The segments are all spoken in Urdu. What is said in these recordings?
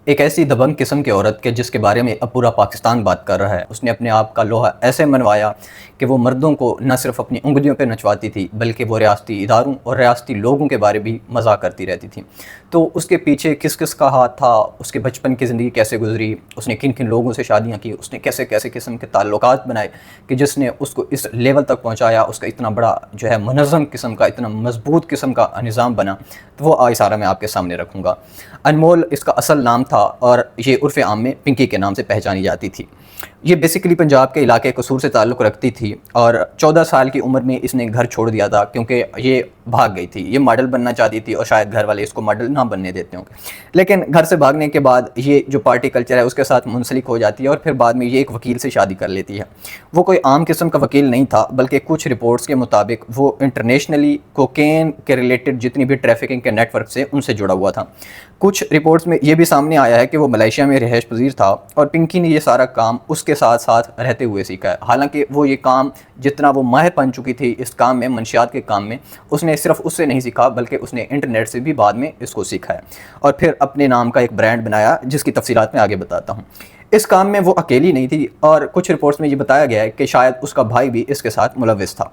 ایک ایسی دبنگ قسم کی عورت کے جس کے بارے میں اب پورا پاکستان بات کر رہا ہے، اس نے اپنے آپ کا لوہا ایسے منوایا کہ وہ مردوں کو نہ صرف اپنی انگلیوں پہ نچواتی تھی بلکہ وہ ریاستی اداروں اور ریاستی لوگوں کے بارے بھی مذاق کرتی رہتی تھی۔ تو اس کے پیچھے کس کس کا ہاتھ تھا، اس کے بچپن کی زندگی کیسے گزری، اس نے کن کن لوگوں سے شادیاں کی، اس نے کیسے کیسے قسم کے تعلقات بنائے کہ جس نے اس کو اس لیول تک پہنچایا، اس کا اتنا بڑا منظم قسم کا، اتنا مضبوط قسم کا نظام بنا، تو وہ آج سارا میں آپ کے سامنے رکھوں گا۔ انمول اس کا اصل نام تھا اور یہ عرف عام میں پنکی کے نام سے پہچانی جاتی تھی۔ یہ بیسیکلی پنجاب کے علاقے قصور سے تعلق رکھتی تھی اور 14 سال کی عمر میں اس نے گھر چھوڑ دیا تھا کیونکہ یہ بھاگ گئی تھی۔ یہ ماڈل بننا چاہتی تھی اور شاید گھر والے اس کو ماڈل نہ بننے دیتے ہوں گے، لیکن گھر سے بھاگنے کے بعد یہ جو پارٹی کلچر ہے اس کے ساتھ منسلک ہو جاتی ہے اور پھر بعد میں یہ ایک وکیل سے شادی کر لیتی ہے۔ وہ کوئی عام قسم کا وکیل نہیں تھا بلکہ کچھ رپورٹس کے مطابق وہ انٹرنیشنلی کوکین کے ریلیٹڈ جتنی بھی ٹریفکنگ کے نیٹ ورک سے ان سے جڑا ہوا تھا۔ کچھ رپورٹس میں یہ بھی سامنے آیا ہے کہ وہ ملائیشیا میں رہائش پذیر تھا اور پنکی نے یہ سارا کام اس کے ساتھ ساتھ رہتے ہوئے سیکھا ہے۔ حالانکہ وہ یہ کام جتنا وہ ماہر بن چکی تھی اس کام میں، منشیات کے کام میں، اس نے صرف اس سے نہیں سیکھا بلکہ اس نے انٹرنیٹ سے بھی بعد میں اس کو سیکھا ہے اور پھر اپنے نام کا ایک برانڈ بنایا جس کی تفصیلات میں آگے بتاتا ہوں۔ اس کام میں وہ اکیلی نہیں تھی اور کچھ رپورٹس میں یہ بتایا گیا ہے کہ شاید اس کا بھائی بھی اس کے ساتھ ملوث تھا۔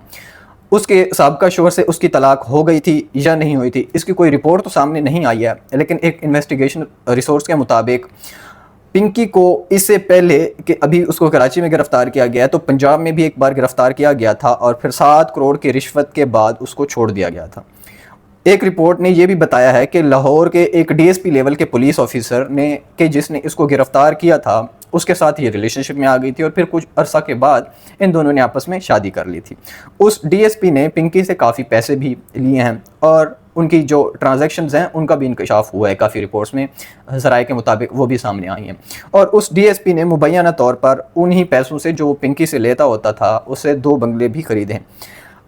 اس کے سابقہ شوہر سے اس کی طلاق ہو گئی تھی یا نہیں ہوئی تھی، اس کی کوئی رپورٹ تو سامنے نہیں آئی ہے، لیکن ایک انویسٹیگیشن ریسورس کے مطابق پنکی کو اس سے پہلے کہ ابھی اس کو کراچی میں گرفتار کیا گیا تو پنجاب میں بھی ایک بار گرفتار کیا گیا تھا اور پھر 7 کروڑ کی رشوت کے بعد اس کو چھوڑ دیا گیا تھا۔ ایک رپورٹ نے یہ بھی بتایا ہے کہ لاہور کے ایک ڈی ایس پی لیول کے پولیس آفیسر نے کہ جس نے اس کو گرفتار کیا تھا اس کے ساتھ یہ ریلیشن شپ میں آ گئی تھی اور پھر کچھ عرصہ کے بعد ان دونوں نے آپس میں شادی کر لی تھی۔ اس ڈی ایس پی نے پنکی سے کافی پیسے بھی لیے ہیں اور ان کی جو ٹرانزیکشنز ہیں ان کا بھی انکشاف ہوا ہے، کافی رپورٹس میں ذرائع کے مطابق وہ بھی سامنے آئی ہیں۔ اور اس ڈی ایس پی نے مبینہ طور پر انہی پیسوں سے جو وہ پنکی سے لیتا ہوتا تھا اسے 2 بنگلے بھی خریدے ہیں۔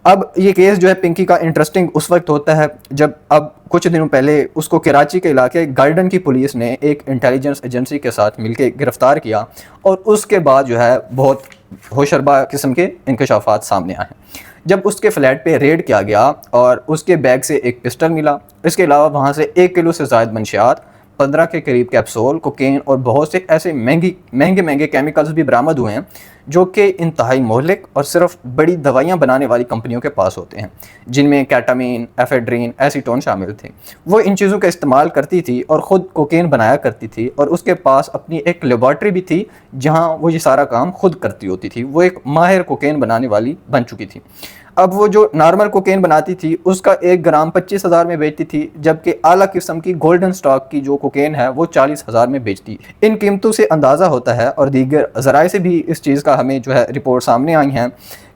اب یہ کیس پنکی کا انٹرسٹنگ اس وقت ہوتا ہے جب اب کچھ دنوں پہلے اس کو کراچی کے علاقے گارڈن کی پولیس نے ایک انٹیلیجنس ایجنسی کے ساتھ مل کے گرفتار کیا اور اس کے بعد بہت ہوشربا قسم کے انکشافات سامنے آئے۔ جب اس کے فلیٹ پہ ریڈ کیا گیا اور اس کے بیگ سے ایک پسٹل ملا، اس کے علاوہ وہاں سے 1 کلو سے زائد منشیات، 15 کے قریب کیپسول، کوکین اور بہت سے ایسے مہنگے کیمیکلز بھی برآمد ہوئے ہیں جو کہ انتہائی مہلک اور صرف بڑی دوائیاں بنانے والی کمپنیوں کے پاس ہوتے ہیں، جن میں کیٹامین، ایفیڈرین، ایسیٹون شامل تھے۔ وہ ان چیزوں کا استعمال کرتی تھی اور خود کوکین بنایا کرتی تھی اور اس کے پاس اپنی ایک لیبارٹری بھی تھی جہاں وہ یہ سارا کام خود کرتی ہوتی تھی۔ وہ ایک ماہر کوکین بنانے والی بن چکی تھی۔ اب وہ جو نارمل کوکین بناتی تھی اس کا 1 گرام 25,000 میں بیچتی تھی، جبکہ اعلیٰ قسم کی گولڈن سٹاک کی جو کوکین ہے وہ 40,000 میں بیچتی۔ ان قیمتوں سے اندازہ ہوتا ہے اور دیگر ذرائع سے بھی اس چیز کا ہمیں رپورٹ سامنے آئی ہیں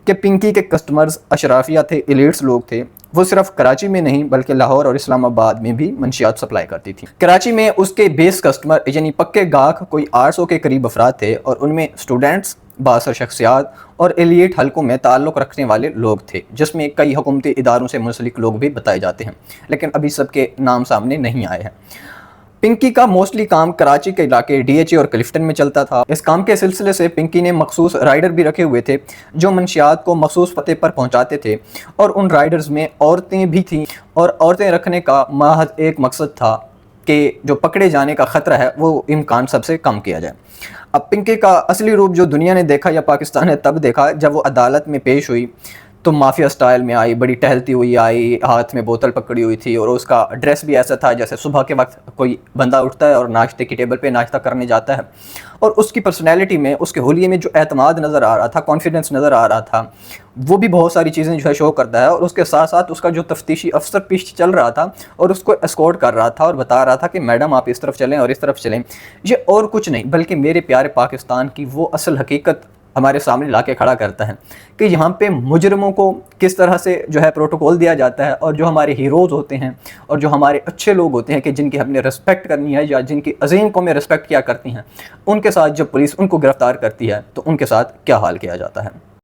کہ پنکی کے کسٹمرز اشرافیہ تھے، ایلیٹس لوگ تھے۔ وہ صرف کراچی میں نہیں بلکہ لاہور اور اسلام آباد میں بھی منشیات سپلائی کرتی تھی۔ کراچی میں اس کے بیس کسٹمر یعنی پکے گاہک کوئی 800 کے قریب افراد تھے اور ان میں اسٹوڈنٹس، بااثر شخصیات اور ایلیٹ حلقوں میں تعلق رکھنے والے لوگ تھے، جس میں کئی حکومتی اداروں سے منسلک لوگ بھی بتائے جاتے ہیں، لیکن ابھی سب کے نام سامنے نہیں آئے ہیں۔ پنکی کا موسٹلی کام کراچی کے علاقے ڈی ایچ اے اور کلفٹن میں چلتا تھا۔ اس کام کے سلسلے سے پنکی نے مخصوص رائڈر بھی رکھے ہوئے تھے جو منشیات کو مخصوص پتے پر پہنچاتے تھے، اور ان رائڈرز میں عورتیں بھی تھیں اور عورتیں رکھنے کا محض ایک مقصد تھا کہ جو پکڑے جانے کا خطرہ ہے وہ امکان سب سے کم کیا جائے۔ اب پنکی کا اصلی روپ جو دنیا نے دیکھا یا پاکستان نے تب دیکھا جب وہ عدالت میں پیش ہوئی تو مافیا سٹائل میں آئی، بڑی ٹہلتی ہوئی آئی، ہاتھ میں بوتل پکڑی ہوئی تھی اور اس کا ڈریس بھی ایسا تھا جیسے صبح کے وقت کوئی بندہ اٹھتا ہے اور ناشتے کی ٹیبل پہ ناشتہ کرنے جاتا ہے، اور اس کی پرسنالٹی میں، اس کے حلیے میں جو اعتماد نظر آ رہا تھا، کانفیڈنس نظر آ رہا تھا، وہ بھی بہت ساری چیزیں شو کرتا ہے۔ اور اس کے ساتھ ساتھ اس کا جو تفتیشی افسر پیچھے چل رہا تھا اور اس کو اسکورٹ کر رہا تھا اور بتا رہا تھا کہ میڈم آپ اس طرف چلیں اور اس طرف چلیں، یہ اور کچھ نہیں بلکہ میرے پیارے پاکستان کی وہ اصل حقیقت ہمارے سامنے لا کے کھڑا کرتا ہے کہ یہاں پہ مجرموں کو کس طرح سے پروٹوکول دیا جاتا ہے، اور جو ہمارے ہیروز ہوتے ہیں اور جو ہمارے اچھے لوگ ہوتے ہیں کہ جن کی ہم نے رسپیکٹ کرنی ہے یا جن کی عظیم قومیں رسپیکٹ کیا کرتی ہیں، ان کے ساتھ جب پولیس ان کو گرفتار کرتی ہے تو ان کے ساتھ کیا حال کیا جاتا ہے۔